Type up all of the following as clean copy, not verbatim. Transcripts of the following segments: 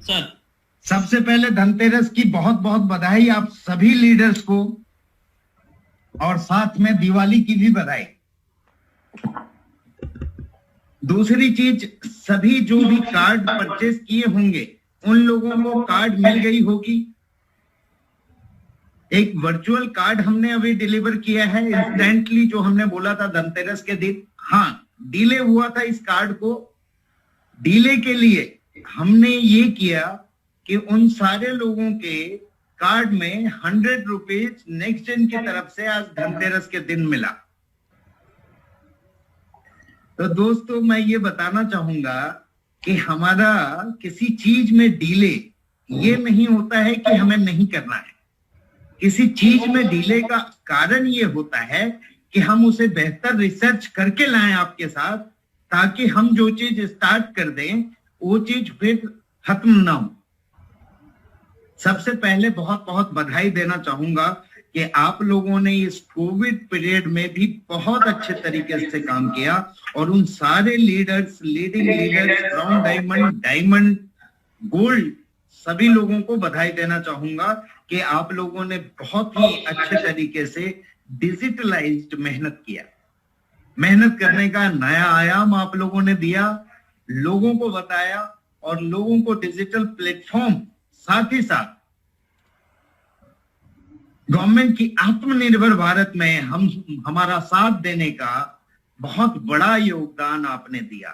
Sir सबसे पहले धनतेरस की बहुत बहुत बधाई आप सभी लीडर्स को, और साथ में दिवाली की भी बधाई। दूसरी चीज, सभी जो भी कार्ड परचेस किए होंगे उन लोगों को कार्ड मिल गई होगी। एक वर्चुअल कार्ड हमने अभी डिलीवर किया है इंस्टेंटली, जो हमने बोला था धनतेरस के दिन। हाँ, डिले हुआ था इस कार्ड को। डिले के लिए हमने ये किया कि उन सारे लोगों के कार्ड में 100 रुपीज नेक्स्ट जेन की तरफ से आज धनतेरस के दिन मिला। तो दोस्तों, मैं ये बताना चाहूंगा कि हमारा किसी चीज में डिले ये नहीं होता है कि हमें नहीं करना है। किसी चीज में डिले का कारण ये होता है कि हम उसे बेहतर रिसर्च करके लाएं आपके साथ, ताकि हम जो चीज स्टार्ट कर दें वो चीज फिर खत्म ना हो। सबसे पहले बहुत बहुत बधाई देना चाहूंगा कि आप लोगों ने इस कोविड पीरियड में भी बहुत अच्छे तरीके से काम किया, और उन सारे leaders, leading leaders, brown diamond, diamond, gold, सभी लोगों को बधाई देना चाहूंगा कि आप लोगों ने बहुत ही अच्छे तरीके से डिजिटलाइज्ड मेहनत किया। मेहनत करने का नया आयाम आप लोगों ने दिया, लोगों को बताया, और लोगों को डिजिटल प्लेटफॉर्म, साथ ही साथ गवर्नमेंट की आत्मनिर्भर भारत में हमारा साथ देने का बहुत बड़ा योगदान आपने दिया।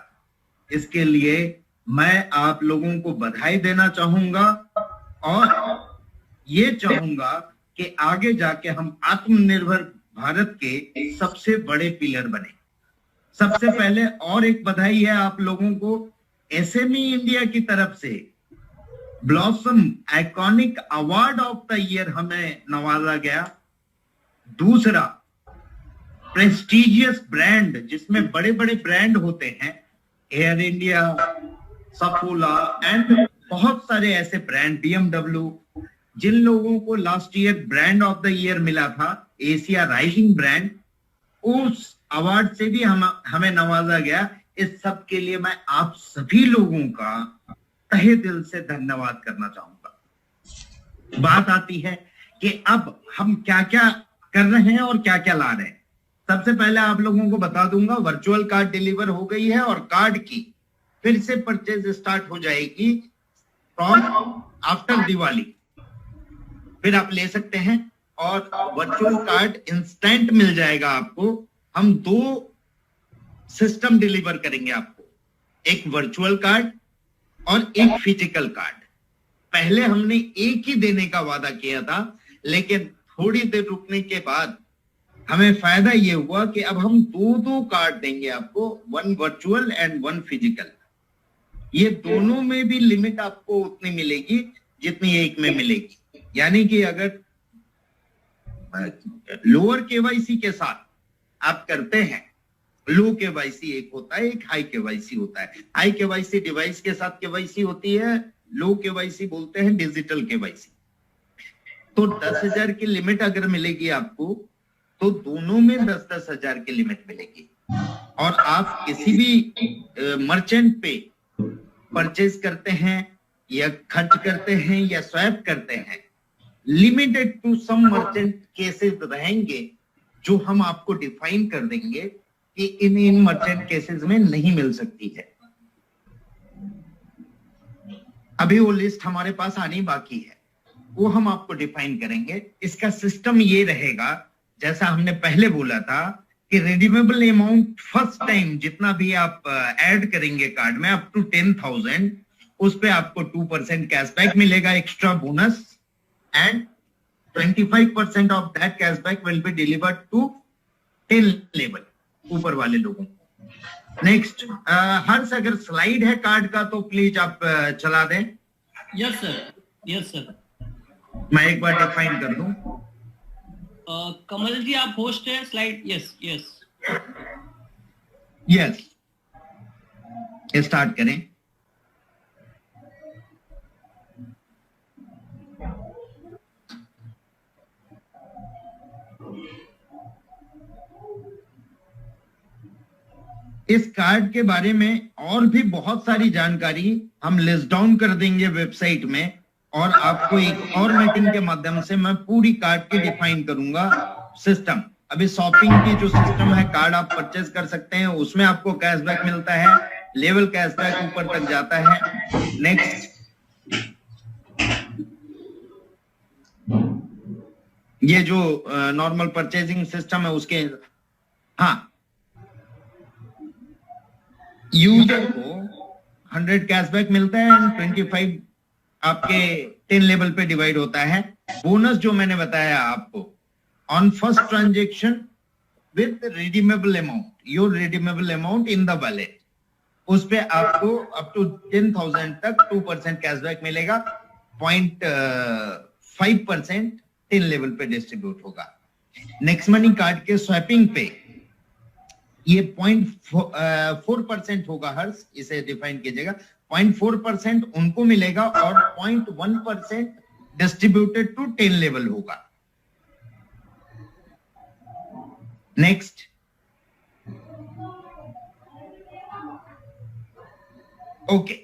इसके लिए मैं आप लोगों को बधाई देना चाहूंगा, और ये चाहूंगा कि आगे जाके हम आत्मनिर्भर भारत के सबसे बड़े पिलर बने। सबसे पहले और एक बधाई है आप लोगों को, एसएमई इंडिया की तरफ से blossom iconic award of the year हमें नवाजा गया। दूसरा, प्रेस्टिजियस ब्रांड, जिसमें बड़े बड़े ब्रांड होते हैं, एयर इंडिया, सफोला एंड बहुत सारे ऐसे ब्रांड, BMW, जिन लोगों को last year brand of the year मिला था, एशिया राइजिंग ब्रांड, उस अवार्ड से भी हमें नवाजा गया। इस सब के लिए मैं आप सभी लोगों का तहे दिल से धन्यवाद करना चाहूंगा। बात आती है कि अब हम क्या क्या कर रहे हैं और क्या क्या ला रहे हैं। सबसे पहले आप लोगों को बता दूंगा, वर्चुअल कार्ड डिलीवर हो गई है, और कार्ड की फिर से परचेज स्टार्ट हो जाएगी फ्रॉम आफ्टर दिवाली। फिर आप ले सकते हैं, और वर्चुअल कार्ड इंस्टेंट मिल जाएगा आपको। हम 2 सिस्टम डिलीवर करेंगे आपको, एक वर्चुअल कार्ड और एक फिजिकल कार्ड। पहले हमने एक ही देने का वादा किया था, लेकिन थोड़ी देर रुकने के बाद हमें फायदा ये हुआ कि अब हम 2 कार्ड देंगे आपको, 1 वर्चुअल एंड 1 फिजिकल। ये दोनों में भी लिमिट आपको उतनी मिलेगी जितनी एक में मिलेगी। यानी कि अगर लोअर केवाईसी के साथ आप करते हैं, लो केवाईसी एक होता है, एक हाई केवाईसी होता है। हाई केवाईसी डिवाइस के साथ केवाईसी होती है, लो केवाईसी बोलते हैं डिजिटल केवाईसी। तो 10,000 की लिमिट अगर मिलेगी आपको, तो दोनों में 10-10 हजार की लिमिट मिलेगी। और आप किसी भी मर्चेंट पे परचेज करते हैं या खर्च करते हैं या स्वैप करते हैं, limited to some merchant cases रहेंगे जो हम आपको डिफाइन कर देंगे कि इन मर्चेंट केसेस में नहीं मिल सकती है। अभी वो लिस्ट हमारे पास आनी बाकी है, वो हम आपको डिफाइन करेंगे। इसका सिस्टम ये रहेगा, जैसा हमने पहले बोला था, कि रिडीमेबल अमाउंट फर्स्ट टाइम जितना भी आप ऐड करेंगे कार्ड में अप टू 10,000, उस पे आपको 2% कैशबैक मिलेगा, extra bonus, and 25% off that cashback will be delivered to tail level, ऊपर वाले लोगों को। नेक्स्ट, हर्ष, अगर स्लाइड है कार्ड का तो प्लीज आप चला दें। Yes sir, yes sir. मैं एक बार डिफाइन कर दूं। कमल जी आप होस्ट है, slide, yes yes yes, start करें। इस कार्ड के बारे में और भी बहुत सारी जानकारी हम लिस्ट डाउन कर देंगे वेबसाइट में, और आपको एक और मीटिंग के माध्यम से मैं पूरी कार्ड की डिफाइन करूंगा सिस्टम। अभी शॉपिंग की जो सिस्टम है, कार्ड आप परचेज कर सकते हैं, उसमें आपको कैशबैक मिलता है, लेवल कैशबैक ऊपर तक जाता है। नेक्स्ट, ये जो नॉर्मल परचेजिंग सिस्टम है उसके, हाँ, यूजर को 100 कैशबैक मिलता है एंड 25 आपके 10 लेवल पे डिवाइड होता है। बोनस जो मैंने बताया आपको, on first transaction with redeemable amount, your redeemable amount in the wallet, उस पे आपको अप टू 10,000 तक 2% कैशबैक मिलेगा। 0.5% 10 लेवल पे डिस्ट्रीब्यूट होगा। नेक्स्ट मनी कार्ड के स्वैपिंग पे ये 0.4% होगा हर्ष, इसे डिफाइन कीजिएगा। 0.4% उनको मिलेगा और 0.1% डिस्ट्रीब्यूटेड टू 10 लेवल होगा। नेक्स्ट, ओके,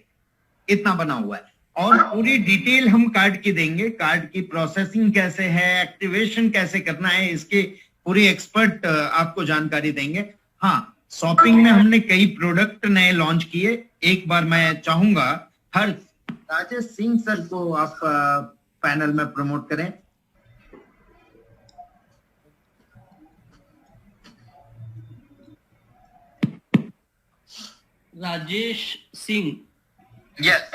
इतना बना हुआ है और पूरी डिटेल हम कार्ड की देंगे। कार्ड की प्रोसेसिंग कैसे है, एक्टिवेशन कैसे करना है, इसके पूरी एक्सपर्ट आपको जानकारी देंगे। हाँ, शॉपिंग में हमने कई प्रोडक्ट नए लॉन्च किए। एक बार मैं चाहूंगा हर राजेश सिंह सर को आप पैनल में प्रमोट करें। Rajesh Singh. Yes,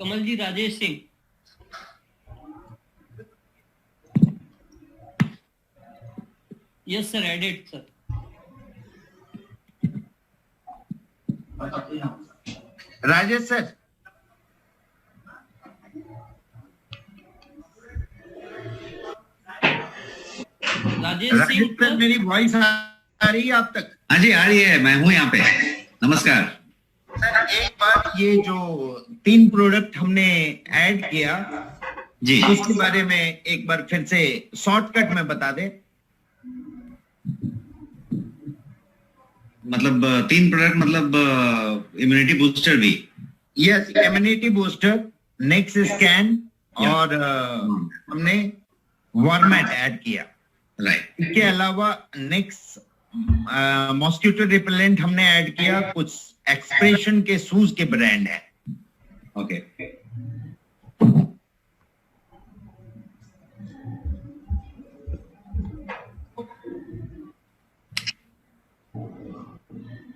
Kamal ji, Rajesh Singh. Yes sir, edit sir. Rajesh sir, Rajesh Rajesh Singh sir, मेरी वॉइस आ रही है आप तक? हाँ जी, आ रही है, मैं हूँ यहाँ पे। नमस्कार सर। एक बार ये जो 3 प्रोडक्ट हमने ऐड किया जी, उसके बारे में एक बार फिर से शॉर्टकट में बता दे। मतलब 3 प्रोडक्ट, मतलब इम्यूनिटी बूस्टर भी। Yes, immunity booster, next scan और हमने वॉर्मेट ऐड किया। राइट। इसके अलावा नेक्स्ट मॉस्किटो रिपेलेंट हमने ऐड किया। कुछ एक्सप्रेशन के शूज के ब्रांड है। ओके,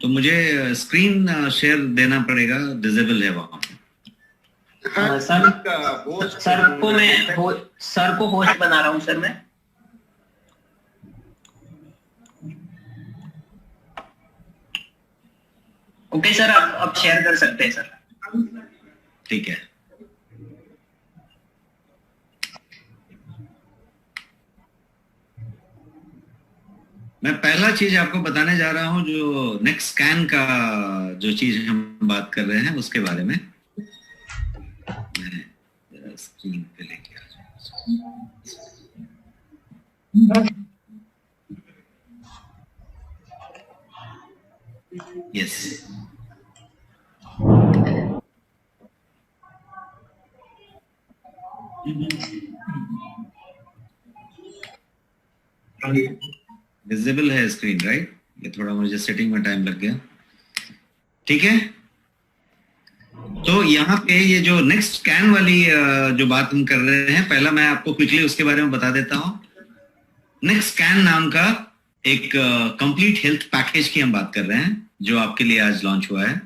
तो मुझे स्क्रीन शेयर देना पड़ेगा, डिसेबल है वहां। सर को होस्ट बना रहा हूं सर मैं। ओके सर, आप शेयर कर सकते हैं सर। ठीक है। मैं पहला चीज आपको बताने जा रहा हूं, जो नेक्स्ट स्कैन का जो चीज हम बात कर रहे हैं उसके बारे में। मैं स्क्रीन पे लेके आ जाऊं। यस, विजिबल है स्क्रीन, राइट? ये थोड़ा मुझे सेटिंग में टाइम लग गया। ठीक है, तो यहाँ पे ये जो नेक्स्ट स्कैन वाली जो बात हम कर रहे हैं, पहला मैं आपको क्विकली उसके बारे में बता देता हूँ। नेक्स्ट स्कैन नाम का एक कंप्लीट हेल्थ पैकेज की हम बात कर रहे हैं, जो आपके लिए आज लॉन्च हुआ है।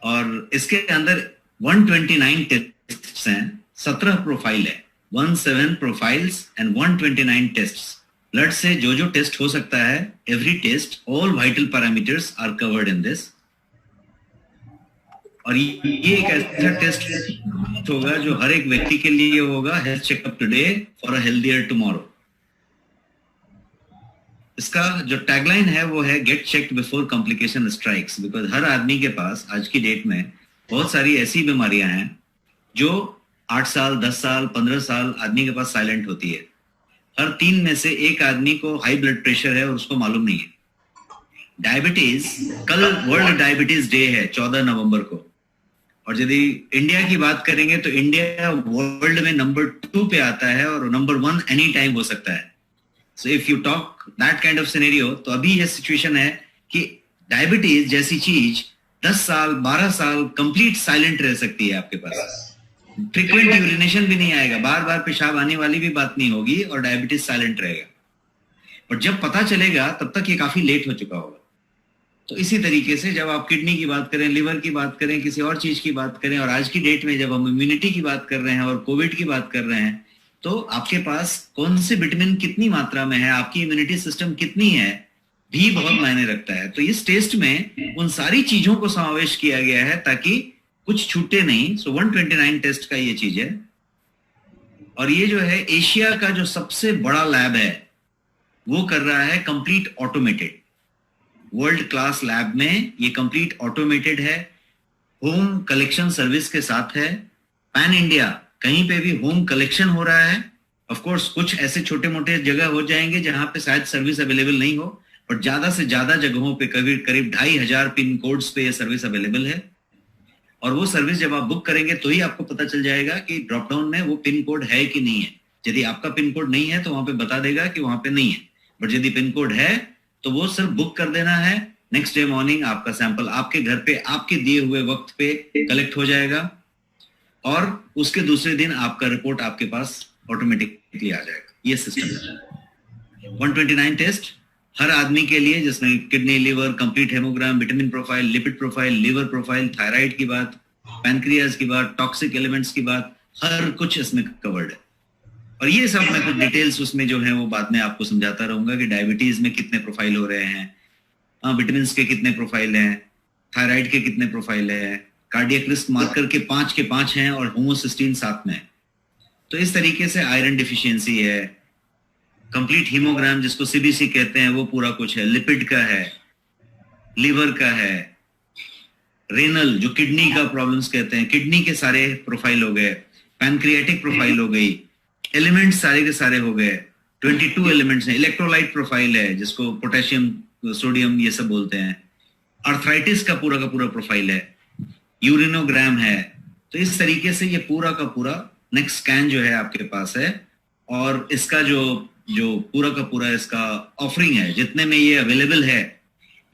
और इसके अंदर 129 टेस्ट हैं, 17 प्रोफाइल है, 17 प्रोफाइल्स एंड 129 टेस्ट। ब्लड से जो जो टेस्ट हो सकता है, every test, all vital parameters are covered in this. और ये एक ऐसा टेस्ट होगा जो हर एक व्यक्ति के लिए होगा, health checkup today for a healthier tomorrow. इसका जो टैगलाइन है वो है get checked before complication strikes, because हर आदमी के पास आज की डेट में बहुत सारी ऐसी बीमारियां हैं जो 8 साल, 10 साल, 15 साल आदमी के पास साइलेंट होती है। हर 3 में से एक आदमी को हाई ब्लड प्रेशर है और उसको मालूम नहीं है। डायबिटीज, कल वर्ल्ड डायबिटीज डे है 14 नवंबर को, और यदि इंडिया की बात करेंगे तो इंडिया वर्ल्ड में नंबर 2 पे आता है और नंबर 1 एनी टाइम हो सकता है. So if you talk that kind of scenario, तो अभी ये सिचुएशन है कि डायबिटीज जैसी चीज 10 साल 12 साल कंप्लीट साइलेंट रह सकती है आपके पास. फ्रीक्वेंट यूरिनेशन भी नहीं आएगा, बार बार पेशाब आने वाली भी बात नहीं होगी, और डायबिटीज साइलेंट रहेगा. पर जब पता चलेगा तब तक ये काफी लेट हो चुका होगा. तो इसी तरीके से जब आप किडनी की बात करें, लिवर की बात करें, किसी और चीज की बात करें, और आज की डेट में जब हम इम्यूनिटी की बात कर रहे हैं और कोविड की बात कर रहे हैं, तो आपके पास कौन से विटामिन कितनी मात्रा में है, आपकी इम्यूनिटी सिस्टम कितनी है, भी बहुत मायने रखता है. तो इस टेस्ट में उन सारी चीजों को समावेश किया गया है ताकि कुछ छूटे नहीं. सो 129 टेस्ट का ये चीज है. और ये जो है एशिया का जो सबसे बड़ा लैब है वो कर रहा है complete automated. World class lab में ये कंप्लीट ऑटोमेटेड है, होम कलेक्शन सर्विस के साथ है. पैन इंडिया कहीं पे भी होम कलेक्शन हो रहा है. ऑफ कोर्स कुछ ऐसे छोटे मोटे जगह हो जाएंगे जहां पे शायद सर्विस अवेलेबल नहीं हो, बट ज्यादा से ज्यादा जगहों पे करीब 2500 पिन कोड्स पे ये सर्विस अवेलेबल है. और वो सर्विस जब आप बुक करेंगे तो ही आपको पता चल जाएगा कि ड्रॉप डाउन में वो पिन कोड है कि नहीं है. यदि आपका पिन कोड नहीं है तो वहां पे बता देगा कि वहां पे नहीं है, बट यदि पिन कोड है तो वो सिर्फ बुक कर देना है. नेक्स्ट डे मॉर्निंग आपका सैंपल आपके घर पे आपके दिए हुए वक्त पे कलेक्ट हो जाएगा, और उसके दूसरे दिन आपका रिपोर्ट आपके पास ऑटोमेटिकली आ जाएगा. ये सिस्टम है. 129 टेस्ट हर आदमी के लिए, जिसमें kidney, liver, complete haemogram, vitamin profile, lipid profile, liver profile, thyroid की बात, पैनक्रियाज की बात, टॉक्सिक एलिमेंट्स की बात, हर कुछ इसमें कवर्ड है. और ये सब मैं कुछ डिटेल्स उसमें जो है वो बाद में आपको समझाता रहूंगा कि डायबिटीज में कितने प्रोफाइल हो रहे हैं, विटामिन के कितने प्रोफाइल हैं, थायराइड के कितने प्रोफाइल है, कार्डियक रिस्क मार्कर के 5 हैं, और होमोसिस्टीन 7 में. तो इस तरीके से आयरन डिफिशियंसी है, कंप्लीट हीमोग्राम जिसको सीबीसी कहते हैं वो पूरा कुछ है, लिपिड का है, लिवर का है, रेनल जो किडनी का प्रॉब्लम्स कहते हैं, किडनी के सारे प्रोफाइल हो गए, पैनक्रियाटिक प्रोफाइल हो गई, एलिमेंट्स सारे के सारे हो गए, 22 एलिमेंट्स हैं, इलेक्ट्रोलाइट प्रोफाइल है जिसको पोटेशियम, सोडियम ये सब बोलते हैं, आर्थराइटिस का पूरा प्रोफाइल है, यूरिनोग्राम है. तो इस तरीके से ये पूरा का पूरा नेक्स्ट स्कैन जो है आपके पास है, और इसका जो पूरा का पूरा इसका ऑफरिंग है, जितने में ये अवेलेबल है,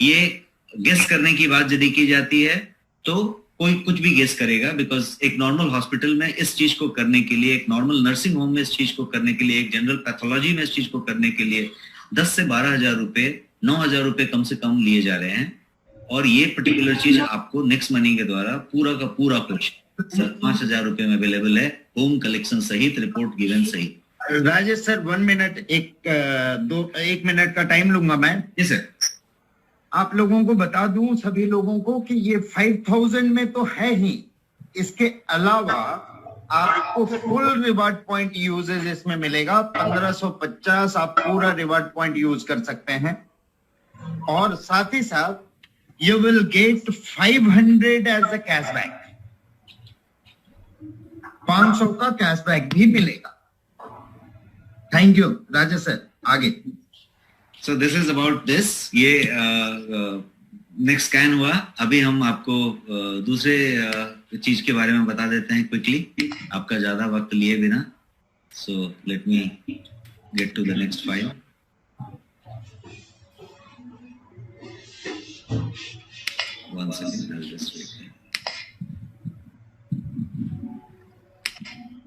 ये गेस करने की बात यदि की जाती है तो कोई कुछ भी गेस करेगा, बिकॉज एक नॉर्मल हॉस्पिटल में इस चीज को करने के लिए, एक नॉर्मल नर्सिंग होम में इस चीज को करने के लिए, एक जनरल पैथोलॉजी में इस चीज को करने के लिए 10 से 12,000 रुपए, 9,000 रुपए कम से कम लिए जा रहे हैं. और ये पर्टिकुलर चीज आपको नेक्स्ट मनी के द्वारा पूरा का पूरा कुछ 5,000 रुपए में अवेलेबल है, होम कलेक्शन सहित, रिपोर्ट गिवन सहित. राजेश सर 1 मिनट, एक मिनट का टाइम लूंगा मैं. जी सर. आप लोगों को बता दूं, सभी लोगों को, कि ये 5,000 में तो है ही, इसके अलावा आपको फुल रिवार्ड पॉइंट यूजेज इसमें मिलेगा. 1550 आप पूरा रिवार्ड पॉइंट यूज कर सकते हैं, और साथ ही साथ you will get 500 as a cashback. 500 का कैशबैक भी मिलेगा. Thank you Rajesh sir. आगे. So this is about this. ये नेक्स्ट स्कैन हुआ. अभी हम आपको दूसरे चीज के बारे में बता देते हैं क्विकली, आपका ज्यादा वक्त लिए बिना. So let me get to the next file. One second, I'll just wait.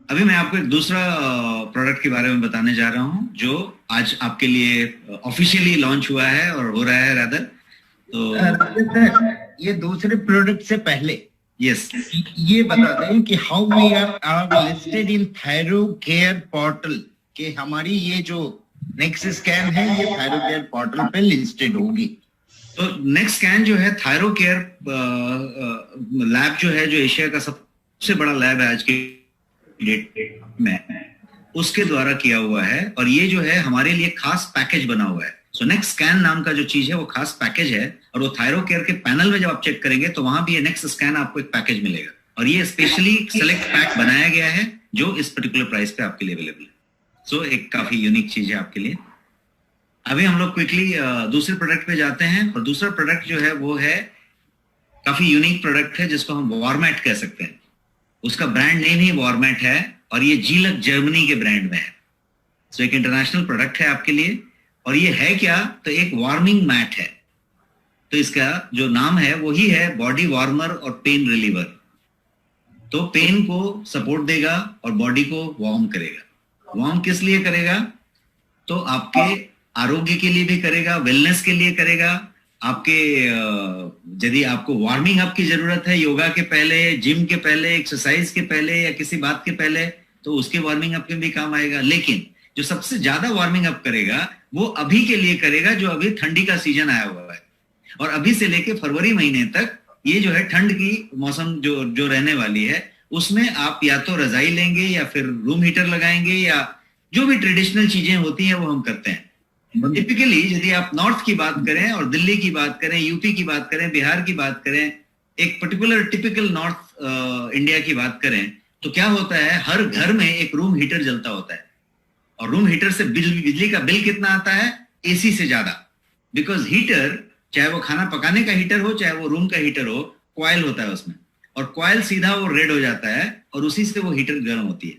अभी मैं आपको एक दूसरा प्रोडक्ट के बारे में बताने जा रहा हूं जो आज आपके लिए ऑफिशियली लॉन्च हुआ है और हो रहा है रादर. तो ये दूसरे प्रोडक्ट से पहले यस ये बता दें कि how we are listed in Thyrocare portal, कि हमारी ये जो नेक्स्ट स्कैन है ये थायरो केयर पोर्टल पे लिस्टेड होगी. तो नेक्स्ट स्कैन जो है थायरो केयर लैब जो है, जो एशिया का सबसे बड़ा लैब है आज की डेट में, उसके द्वारा किया हुआ है. और ये जो है हमारे लिए खास पैकेज बना हुआ है. सो नेक्स्ट स्कैन नाम का जो चीज है वो खास पैकेज है, और वो थायरो केयर के पैनल में जब आप चेक करेंगे तो वहां भी ये नेक्स्ट स्कैन आपको एक पैकेज मिलेगा, और ये स्पेशली सेलेक्ट पैक बनाया गया है जो इस पर्टिकुलर प्राइस पे आपके लिए अवेलेबल है. सो एक काफी यूनिक चीज है आपके लिए. अभी हम लोग क्विकली दूसरे प्रोडक्ट पे जाते हैं, और दूसरा प्रोडक्ट जो है वो है काफी यूनिक प्रोडक्ट है, जिसको हम वॉरमैट कह सकते हैं। उसका ब्रांड नेम ही वॉरमैट है, और ये जीलक जर्मनी के ब्रांड में है। तो एक इंटरनेशनल प्रोडक्ट है आपके लिए। और ये है क्या, तो एक वार्मिंग मैट है। तो इसका जो नाम है वही है बॉडी वार्मर और पेन रिलीवर। तो पेन को सपोर्ट देगा और बॉडी को वार्म करेगा। वार्म किस लिए करेगा, तो आपके आरोग्य के लिए भी करेगा, वेलनेस के लिए करेगा। आपके यदि आपको वार्मिंग अप की जरूरत है योगा के पहले, जिम के पहले, एक्सरसाइज के पहले या किसी बात के पहले, तो उसके वार्मिंग अप में भी काम आएगा। लेकिन जो सबसे ज्यादा वार्मिंग अप करेगा वो अभी के लिए करेगा, जो अभी ठंडी का सीजन आया हुआ है। और अभी से लेके फरवरी महीने तक ये जो है ठंड की मौसम जो रहने वाली है, उसमें आप या तो रजाई लेंगे या फिर रूम हीटर लगाएंगे, या जो भी ट्रेडिशनल चीजें होती हैं वो हम करते हैं। टिपिकली यदि आप नॉर्थ की बात करें और दिल्ली की बात करें, यूपी की बात करें, बिहार की बात करें, एक पर्टिकुलर टिपिकल नॉर्थ इंडिया की बात करें, तो क्या होता है, हर घर में एक रूम हीटर जलता होता है। और रूम हीटर से बिजली का बिल कितना आता है, एसी से ज्यादा। बिकॉज हीटर, चाहे वो खाना पकाने का हीटर हो, चाहे वो रूम का हीटर हो, कॉइल होता है उसमें, और कॉइल सीधा वो रेड हो जाता है और उसी से वो हीटर गर्म होती है।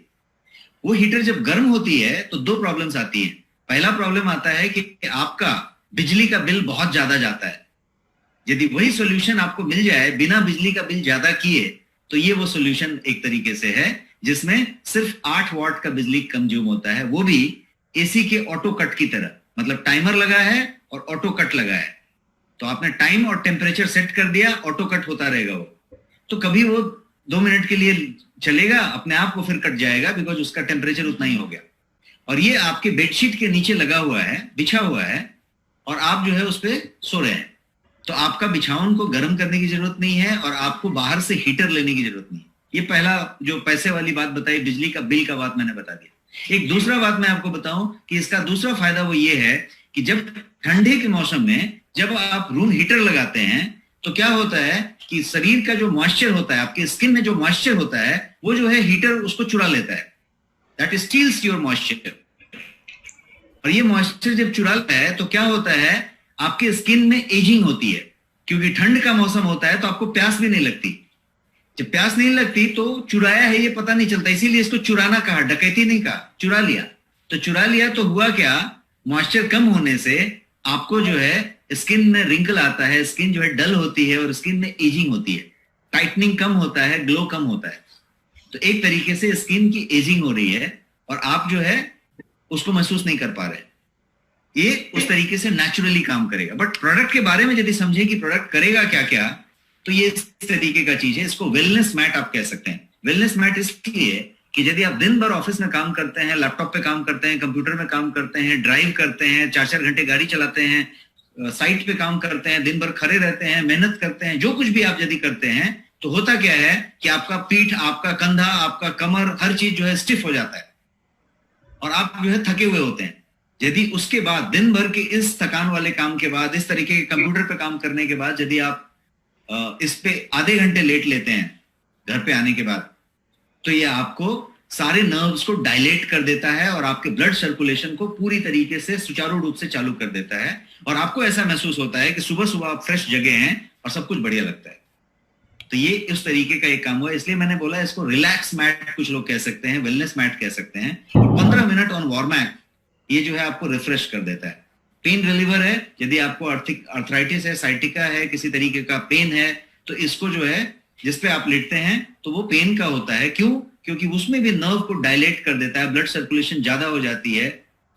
वो हीटर जब गर्म होती है तो दो प्रॉब्लम्स आती हैं। पहला प्रॉब्लम आता है कि आपका बिजली का बिल बहुत ज्यादा जाता है। यदि वही सॉल्यूशन आपको मिल जाए बिना बिजली का बिल ज्यादा किए, तो ये वो सॉल्यूशन एक तरीके से है जिसमें सिर्फ 8 वाट का बिजली कंज्यूम होता है, वो भी एसी के ऑटो कट की तरह। मतलब टाइमर लगा है और ऑटो कट लगा है, तो आपने टाइम और टेम्परेचर सेट कर दिया, ऑटो कट होता रहेगा वो। तो कभी वो 2 मिनट के लिए चलेगा, अपने आप को फिर कट जाएगा, बिकॉज उसका टेम्परेचर उतना ही हो गया। और ये आपके बेडशीट के नीचे लगा हुआ है, बिछा हुआ है, और आप जो है उस पर सो रहे हैं। तो आपका बिछावन को गर्म करने की जरूरत नहीं है और आपको बाहर से हीटर लेने की जरूरत नहीं है। ये पहला जो पैसे वाली बात बताई, बिजली का बिल का बात मैंने बता दिया। एक दूसरा बात मैं आपको बताऊं कि इसका दूसरा फायदा वो ये है कि जब ठंडे के मौसम में जब आप रूम हीटर लगाते हैं, तो क्या होता है कि शरीर का जो मॉइस्चर होता है, आपके स्किन में जो मॉइस्चर होता है, वो जो है हीटर उसको चुरा लेता है। That steals your moisture. और ये मॉइस्चर जब चुरा लेता है तो क्या होता है, आपके स्किन में एजिंग होती है। क्योंकि ठंड का मौसम होता है तो आपको प्यास भी नहीं लगती। जब प्यास नहीं लगती तो चुराया है ये पता नहीं चलता, इसीलिए इसको चुराना कहा, डकैती नहीं कहा, चुरा लिया। तो चुरा लिया तो हुआ क्या, मॉइस्चर कम होने से आपको जो है स्किन में रिंकल आता है, स्किन जो है डल होती है और स्किन में एजिंग होती है, टाइटनिंग कम होता है, ग्लो कम होता है। तो एक तरीके से स्किन की एजिंग हो रही है और आप जो है उसको महसूस नहीं कर पा रहे। ये उस तरीके से नेचुरली काम करेगा। बट प्रोडक्ट के बारे में यदि समझे कि प्रोडक्ट करेगा क्या क्या, तो ये इस तरीके का चीज है। इसको वेलनेस मैट आप कह सकते हैं। वेलनेस मैट इसलिए कि यदि आप दिन भर ऑफिस में काम करते हैं, लैपटॉप पे काम करते हैं, कंप्यूटर में काम करते हैं, ड्राइव करते हैं, 4-4 घंटे गाड़ी चलाते हैं, साइट पे काम करते हैं, दिन भर खड़े रहते हैं, मेहनत करते हैं, जो कुछ भी आप यदि करते हैं, तो होता क्या है कि आपका पीठ, आपका कंधा, आपका कमर, हर चीज जो है स्टिफ हो जाता है और आप जो है थके हुए होते हैं। यदि उसके बाद दिन भर के इस थकान वाले काम के बाद, इस तरीके के कंप्यूटर पे काम करने के बाद यदि आप इस पे आधे घंटे लेट लेते हैं घर पे आने के बाद, तो ये आपको सारे नर्व्स को डायलेट कर देता है और आपके ब्लड सर्कुलेशन को पूरी तरीके से सुचारू रूप से चालू कर देता है। और आपको ऐसा महसूस होता है कि सुबह सुबह आप फ्रेश जगह हैं और सब कुछ बढ़िया लगता है। तो ये इस तरीके का एक काम हुआ, इसलिए मैंने बोला इसको रिलैक्स मैट कुछ लोग कह सकते हैं, वेलनेस मैट कह सकते हैं। 15 मिनट ऑन वॉरमैट ये जो है आपको रिफ्रेश कर देता है। पेन रिलीवर है, यदि आपको आर्थराइटिस है, साइटिका है, किसी तरीके का पेन है, तो इसको जो है जिसपे आप लेटते हैं तो वो पेन का होता है। क्यों? क्योंकि उसमें भी नर्व को डायलेट कर देता है, ब्लड सर्कुलेशन ज्यादा हो जाती है,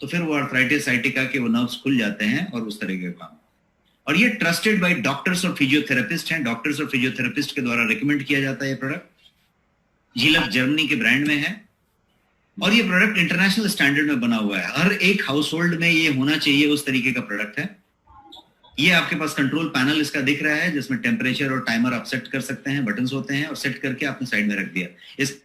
तो फिर वो आर्थराइटिस साइटिका के वो नर्व्स खुल जाते हैं और उस तरीके का काम। और ये ट्रस्टेड बाय डॉक्टर्स और फिजियोथेरेपिस्ट हैं। डॉक्टर्स और फिजियोथेरेपिस्ट के द्वारा रिकमेंड किया जाता है। ये प्रोडक्ट जीलक जर्मनी के ब्रांड में है और ये प्रोडक्ट इंटरनेशनल स्टैंडर्ड में बना हुआ है। हर एक हाउस होल्ड में ये होना चाहिए, उस तरीके का प्रोडक्ट है। ये आपके पास कंट्रोल पैनल इसका दिख रहा है, जिसमें टेम्परेचर और टाइमर आप सेट कर सकते हैं, बटन्स होते हैं, और सेट करके आपने साइड में रख दिया। इस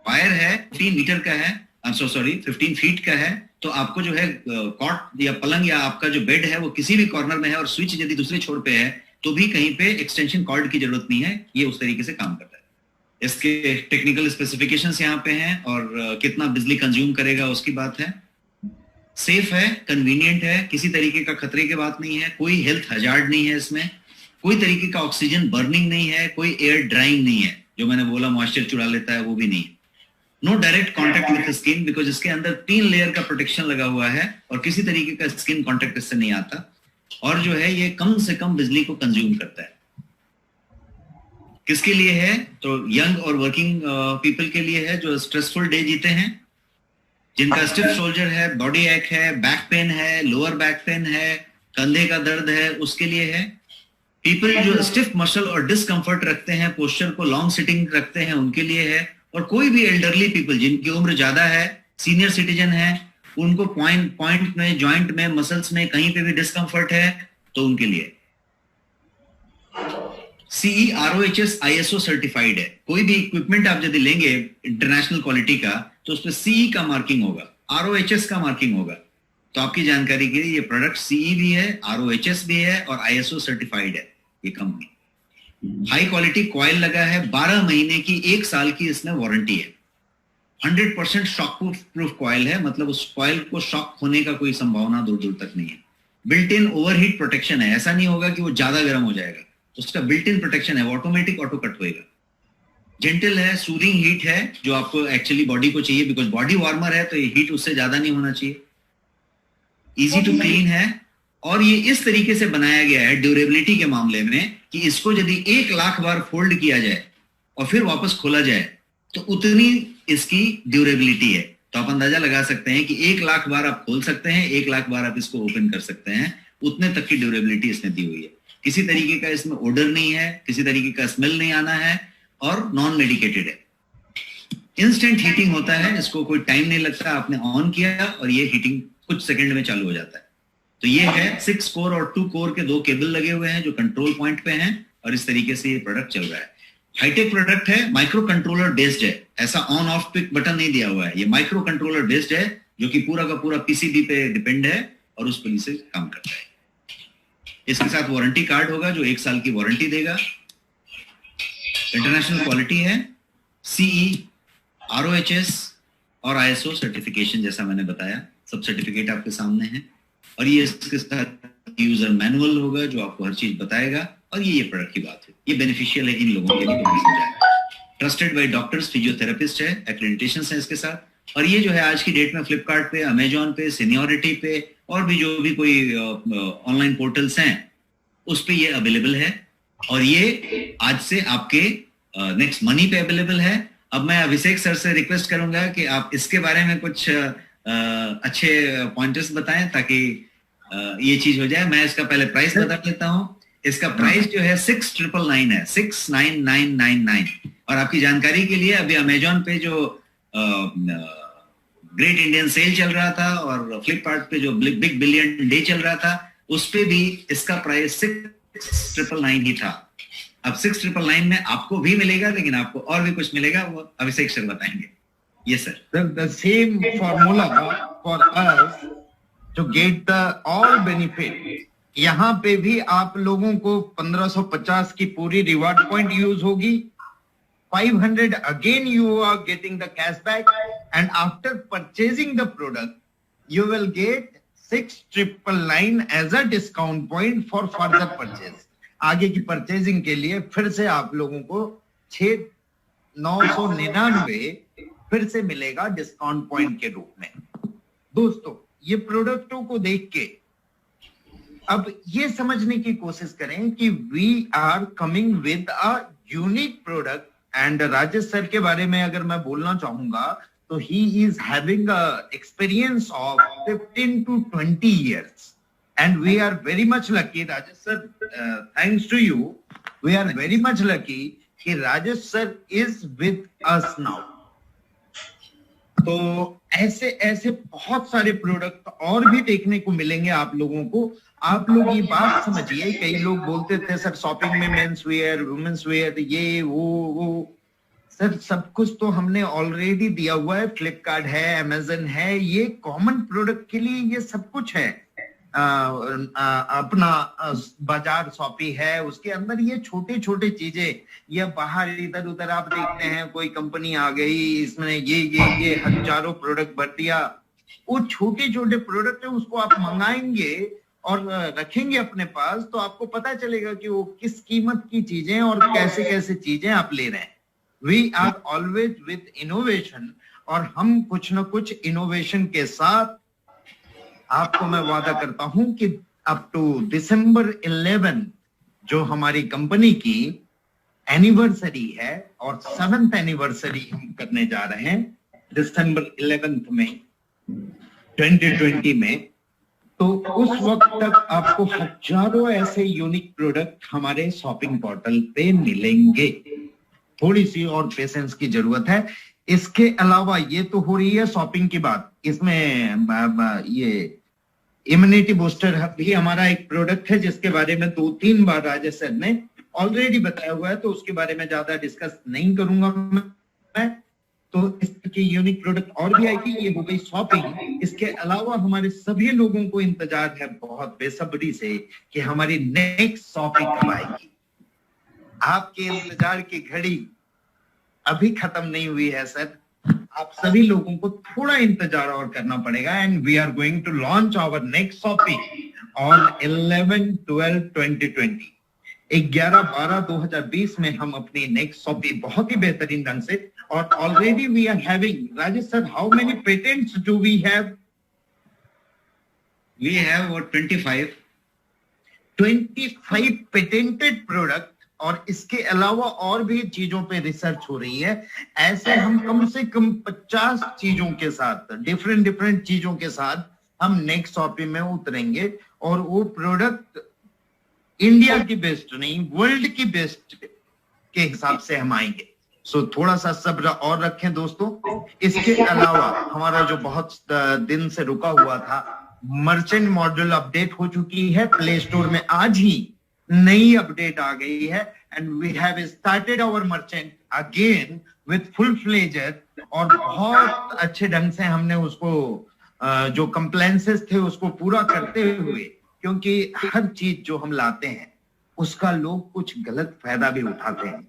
वायर है 15 मीटर का है, 15 फीट का है। तो आपको जो है कॉट या पलंग या आपका जो बेड है वो किसी भी कॉर्नर में है और स्विच यदि दूसरे छोर पे है तो भी कहीं पे एक्सटेंशन कॉर्ड की जरूरत नहीं है। ये उस तरीके से काम करता है। इसके टेक्निकल स्पेसिफिकेशंस यहाँ पे हैं और कितना बिजली कंज्यूम करेगा उसकी बात है। सेफ है, कन्वीनियंट है, किसी तरीके का खतरे की बात नहीं है, कोई हेल्थ हजार्ड नहीं है इसमें, कोई तरीके का ऑक्सीजन बर्निंग नहीं है, कोई एयर ड्राइंग नहीं है, जो मैंने बोला मॉइस्चर चुरा लेता है वो भी नहीं है। No direct contact with skin, because इसके अंदर 3 लेयर का प्रोटेक्शन लगा हुआ है और किसी तरीके का स्किन कॉन्टेक्ट इससे नहीं आता। और जो है ये कम से कम बिजली को कंज्यूम करता है। किसके लिए है? तो यंग और वर्किंग पीपल के लिए है, जो स्ट्रेसफुल डे जीते हैं, जिनका स्टिफ शोल्डर है, बॉडी एक है, बैक पेन है, लोअर बैक पेन है, कंधे का दर्द है, उसके लिए है। पीपल जो स्टिफ मसल और डिस्कंफर्ट रखते हैं, पोस्चर को लॉन्ग सिटिंग रखते हैं, उनके लिए है। और कोई भी एल्डरली पीपल जिनकी उम्र ज्यादा है, सीनियर सिटीजन है, उनको पॉइंट में, जॉइंट में, मसल्स में कहीं पे भी डिस्कंफर्ट है, तो उनके लिए CE ROHS ISO सर्टिफाइड है। कोई भी इक्विपमेंट आप यदि लेंगे इंटरनेशनल क्वालिटी का, तो उस पर CE का मार्किंग होगा, ROHS का मार्किंग होगा। तो आपकी जानकारी के लिए ये प्रोडक्ट CE भी है, ROHS भी है और ISO सर्टिफाइड है ये कंपनी। हाई क्वालिटी कॉइल लगा है, 12 महीने की, 1 साल की इसमें वारंटी है। 100% शॉक प्रूफ कॉइल है, मतलब उस कॉइल को शॉक होने का कोई संभावना दूर दूर तक नहीं है। बिल्ट इन ओवरहीट प्रोटेक्शन है, ऐसा नहीं होगा कि वो ज्यादा गर्म हो जाएगा, उसका बिल्ट इन प्रोटेक्शन है, वो ऑटोमेटिक ऑटो कट होएगा। जेंटल है, सूदिंग हीट है, जो आपको एक्चुअली बॉडी को चाहिए, बिकॉज बॉडी वार्मर है तो ये हीट उससे ज्यादा नहीं होना चाहिए। इजी टू क्लीन है और ये इस तरीके से बनाया गया है ड्यूरेबिलिटी के मामले में कि इसको यदि 1 लाख बार फोल्ड किया जाए और फिर वापस खोला जाए तो उतनी इसकी ड्यूरेबिलिटी है। तो आप अंदाजा लगा सकते हैं कि 1 लाख बार आप खोल सकते हैं, 1 लाख बार आप इसको ओपन कर सकते हैं, उतने तक की ड्यूरेबिलिटी इसमें दी हुई है। किसी तरीके का इसमें ओडर नहीं है, किसी तरीके का स्मेल नहीं आना है और नॉन मेडिकेटेड है। इंस्टेंट हीटिंग होता है, इसको कोई टाइम नहीं लगता, आपने ऑन किया और ये हीटिंग कुछ सेकंड में चालू हो जाता है। तो ये है 6 कोर और 2 कोर के 2 केबल लगे हुए हैं जो कंट्रोल पॉइंट पे हैं और इस तरीके से ये प्रोडक्ट चल रहा है। हाईटेक प्रोडक्ट है, माइक्रो कंट्रोलर बेस्ड है, ऐसा ऑन ऑफ पिक बटन नहीं दिया हुआ है, ये माइक्रो कंट्रोलर बेस्ड है जो कि पूरा का पूरा पीसीबी पे डिपेंड है और उस पर से काम करता है। इसके साथ वारंटी कार्ड होगा जो 1 साल की वारंटी देगा। इंटरनेशनल क्वालिटी है, CE ROHS और ISO सर्टिफिकेशन, जैसा मैंने बताया सब सर्टिफिकेट आपके सामने हैं। और ये इसके साथ यूजर मैनुअल होगा जो आपको हर चीज बताएगा। और ये प्रोडक्ट की बात है, ये बेनिफिशियल है इन लोगों के लिए। ट्रस्टेड बाय डॉक्टर्स, फिजियोथेरेपिस्ट है, एक्रेडिटेशंस है इसके साथ। और ये जो है आज की डेट में फ्लिपकार्ट पे, अमेजॉन पे, सीनियोरिटी पे और भी जो भी कोई ऑनलाइन पोर्टल्स हैं उस पे ये अवेलेबल है। और ये आज से आपके नेक्स्ट मनी पे अवेलेबल है। अब मैं अभिषेक सर से रिक्वेस्ट करूंगा कि आप इसके बारे में कुछ अच्छे पॉइंटर्स बताएं ताकि ये चीज हो जाए। मैं इसका पहले प्राइस बता देता हूं। इसका प्राइस जो है 6,999 है, 6,9999। और आपकी जानकारी के लिए अभी अमेजॉन पे जो ग्रेट इंडियन सेल चल रहा था और फ्लिपकार्ट पे जो बिग बिलियन डे चल रहा था उस पे भी इसका प्राइस 6,999 ही था। अब 6,999 में आपको भी मिलेगा, लेकिन आपको और भी कुछ मिलेगा, वो अभिषेक सर बताएंगे। Yes, sir. The same formula for us to get the all benefit. यहाँ पे भी आप लोगों को 1550 की पूरी रिवार्ड पॉइंट यूज होगी। 500 again you are getting the cashback, and after purchasing the product you will get 6,999 as a discount point for further purchase. आगे की परचेजिंग के लिए फिर से आप लोगों को 6,999 फिर से मिलेगा डिस्काउंट पॉइंट के रूप में। दोस्तों, ये प्रोडक्टों को देख के अब ये समझने की कोशिश करें कि we are coming with a unique product. And Rajesh sir के बारे में अगर मैं बोलना चाहूंगा तो he is having a experience of 15 to 20 years and we are very much lucky, Rajesh sir, thanks to you, we are very much lucky कि Rajesh sir is with us now। तो ऐसे ऐसे बहुत सारे प्रोडक्ट और भी देखने को मिलेंगे आप लोगों को। आप लोग ये बात समझिए, कई लोग बोलते थे सर शॉपिंग में मेंस वेयर, वुमेन्स वेयर, ये वो सर सब कुछ तो हमने ऑलरेडी दिया हुआ है। फ्लिपकार्ट है, अमेजन है, ये कॉमन प्रोडक्ट के लिए ये सब कुछ है। अपना बाजार शॉपी है, उसके अंदर ये छोटे छोटे चीजें, ये बाहर इधर उधर आप देखते हैं कोई कंपनी आ गई, इसमें ये हजारों प्रोडक्ट भर दिया, वो छोटे छोटे प्रोडक्ट है, उसको आप मंगाएंगे और रखेंगे अपने पास तो आपको पता चलेगा कि वो किस कीमत की चीजें और कैसे कैसे चीजें आप ले रहे हैं। We are always with innovation, और हम कुछ ना कुछ इनोवेशन के साथ, आपको मैं वादा करता हूं कि अप टू दिसंबर 11 जो हमारी कंपनी की एनिवर्सरी है और 7th एनिवर्सरी हम करने जा रहे हैं दिसंबर 11 में 2020 में, तो उस वक्त तक आपको हजारों ऐसे यूनिक प्रोडक्ट हमारे शॉपिंग पोर्टल पे मिलेंगे। थोड़ी सी और पेशेंस की जरूरत है। इसके अलावा ये तो हो रही है शॉपिंग की बात, इसमें ये इम्यूनिटी बूस्टर भी हमारा एक प्रोडक्ट है जिसके बारे में 2-3 बार राजेश सर ने ऑलरेडी बताया हुआ है, तो उसके बारे में ज्यादा डिस्कस नहीं करूंगा मैं। तो इस तरह की यूनिक प्रोडक्ट और भी आएगी। ये हो गई शॉपिंग। इसके अलावा हमारे सभी लोगों को इंतजार है बहुत बेसब्री से कि हमारी नेक्स्ट शॉपिंग कब आएगी। आपके इंतजार की घड़ी अभी खत्म नहीं हुई है सर, आप सभी लोगों को थोड़ा इंतजार और करना पड़ेगा। And we are going to launch our next shopping on 11/12/2020। 11/12/2020 में हम अपनी नेक्स्ट शॉपिंग बहुत ही बेहतरीन ढंग से, और already we are having, Rajesh sir how many patents do we have? We have about 25 patented product, और इसके अलावा और भी चीजों पे रिसर्च हो रही है। ऐसे हम कम से कम 50 चीजों के साथ, डिफरेंट चीजों के साथ हम नेक्स्ट शॉपिंग में उतरेंगे, और वो प्रोडक्ट इंडिया की बेस्ट नहीं, वर्ल्ड की बेस्ट के हिसाब से हम आएंगे। सो थोड़ा सा सब्र और रखें दोस्तों। इसके अलावा हमारा जो बहुत दिन से रुका हुआ था, मर्चेंट मॉड्यूल अपडेट हो चुकी है प्ले स्टोर में, आज ही नई अपडेट आ गई है। And we have started our merchant again with full pleasure, और बहुत अच्छे ढंग से हमने उसको जो कंप्लेंसेस थे उसको पूरा करते हुए, क्योंकि हर चीज जो हम लाते हैं उसका लोग कुछ गलत फायदा भी उठाते हैं।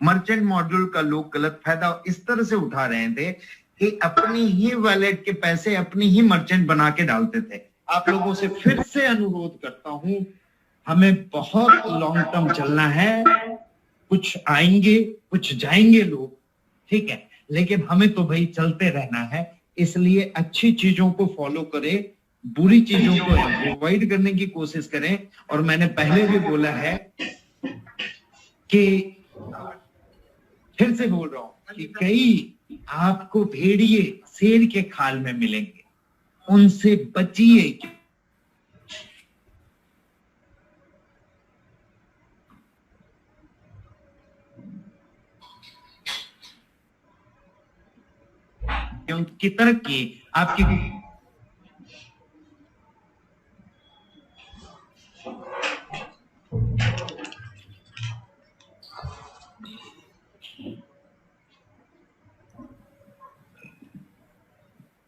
मर्चेंट मॉड्यूल का लोग गलत फायदा इस तरह से उठा रहे थे कि अपनी ही वैलेट के पैसे अपनी ही मर्चेंट बना के डालते थे। आप लोगों से फिर से अनुरोध करता हूं, हमें बहुत लॉन्ग टर्म चलना है। कुछ आएंगे कुछ जाएंगे लोग, ठीक है, लेकिन हमें तो भाई चलते रहना है। इसलिए अच्छी चीजों को फॉलो करें, बुरी चीजों को अवॉइड करने की कोशिश करें। और मैंने पहले भी बोला है कि, फिर से बोल रहा हूं कि कई आपको भेड़िए शेर के खाल में मिलेंगे, उनसे बचिए। की तरक्की आपकी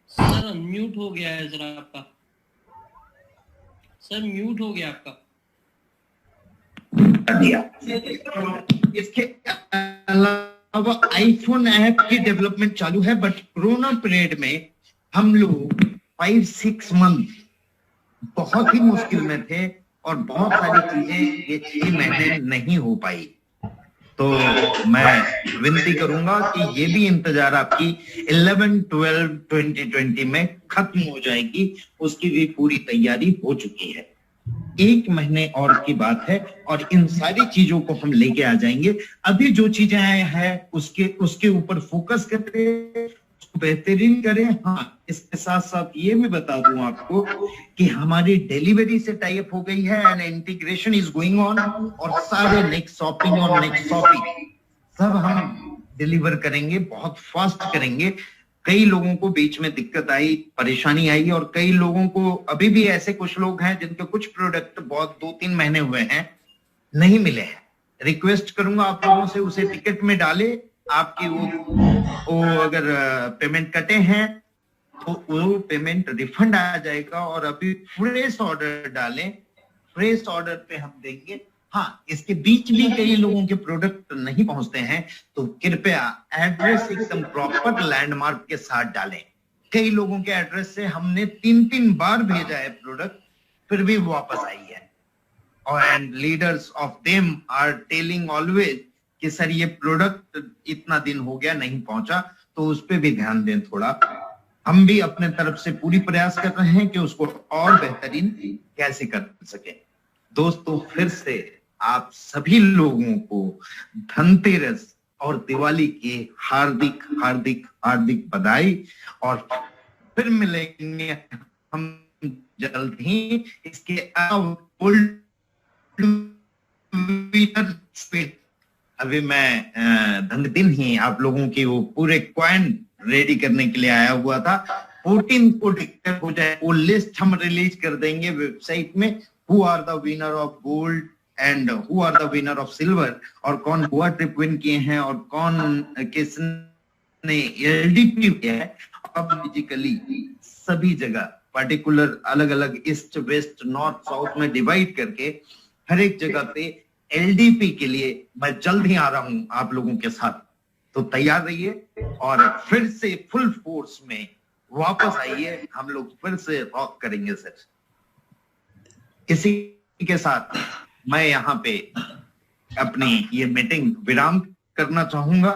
सर म्यूट हो गया है जरा आपका, सर म्यूट हो गया आपका। दिया। इसके अलावा आईफोन ऐप की डेवलपमेंट चालू है, बट कोरोना पीरियड में हम लोग 5-6 मंथ बहुत ही मुश्किल में थे, और बहुत सारी चीजें ये 6 महीने नहीं हो पाई। तो मैं विनती करूंगा कि ये भी इंतजार आपकी 11/12/2020 में खत्म हो जाएगी, उसकी भी पूरी तैयारी हो चुकी है। 1 महीने और की बात है, और इन सारी चीजों को हम लेके आ जाएंगे। अभी जो चीजें हैं उसके ऊपर फोकस करें, उसको बेहतरीन करें। हाँ, इसके साथ साथ ये भी बता दूं आपको कि हमारी डिलीवरी से टाई अप हो गई है and integration is going on, और सारे नेक्स्ट शॉपिंग और नेक्स्ट शॉपिंग सब हम डिलीवर करेंगे, बहुत फास्ट करेंगे। कई लोगों को बीच में दिक्कत आई, परेशानी आई, और कई लोगों को अभी भी ऐसे कुछ लोग हैं जिनके कुछ प्रोडक्ट बहुत 2-3 महीने हुए हैं नहीं मिले हैं। रिक्वेस्ट करूंगा आप लोगों से उसे टिकट में डाले। आपकी वो अगर पेमेंट कटे हैं तो वो पेमेंट रिफंड आ जाएगा। और अभी फ्रेश ऑर्डर डालें, फ्रेश ऑर्डर पे हम देंगे। हाँ, इसके बीच भी कई लोगों के प्रोडक्ट नहीं पहुंचते हैं, तो कृपया एड्रेस एकदम प्रॉपर लैंडमार्क के साथ डालें। कई लोगों के एड्रेस से हमने 3-3 बार भेजा है प्रोडक्ट, फिर भी वापस आई है। और and leaders of them are telling always कि सर ये प्रोडक्ट इतना दिन हो गया नहीं पहुंचा, तो उस पर भी ध्यान दें थोड़ा। हम भी अपने तरफ से पूरी प्रयास कर रहे हैं कि उसको और बेहतरीन कैसे कर सके। दोस्तों, फिर से आप सभी लोगों को धनतेरस और दिवाली की हार्दिक हार्दिक हार्दिक बधाई। और फिर मिलेंगे हम जल्द ही। इसके अभी मैं दिन ही आप लोगों की वो पूरे कॉइन रेडी करने के लिए आया हुआ था। 14 को डिक्लेयर हो जाए, वो लिस्ट हम रिलीज कर देंगे वेबसाइट में, who are the winner of gold and who are the winner of silver, और कौन हुआ ट्रिप विन किए हैं और कौन किसने एलडीपी किया है। अब फिजिकली सभी जगह पर्टिकुलर अलग अलग ईस्ट वेस्ट नॉर्थ साउथ में डिवाइड करके हर एक जगह पे एलडीपी के लिए मैं जल्द ही आ रहा हूं आप लोगों के साथ। तो तैयार रहिए और फिर से फुल फोर्स में वापस आइए, हम लोग फिर से रॉक करेंगे सर। इसी के साथ मैं यहाँ पे अपनी ये मीटिंग विराम करना चाहूंगा।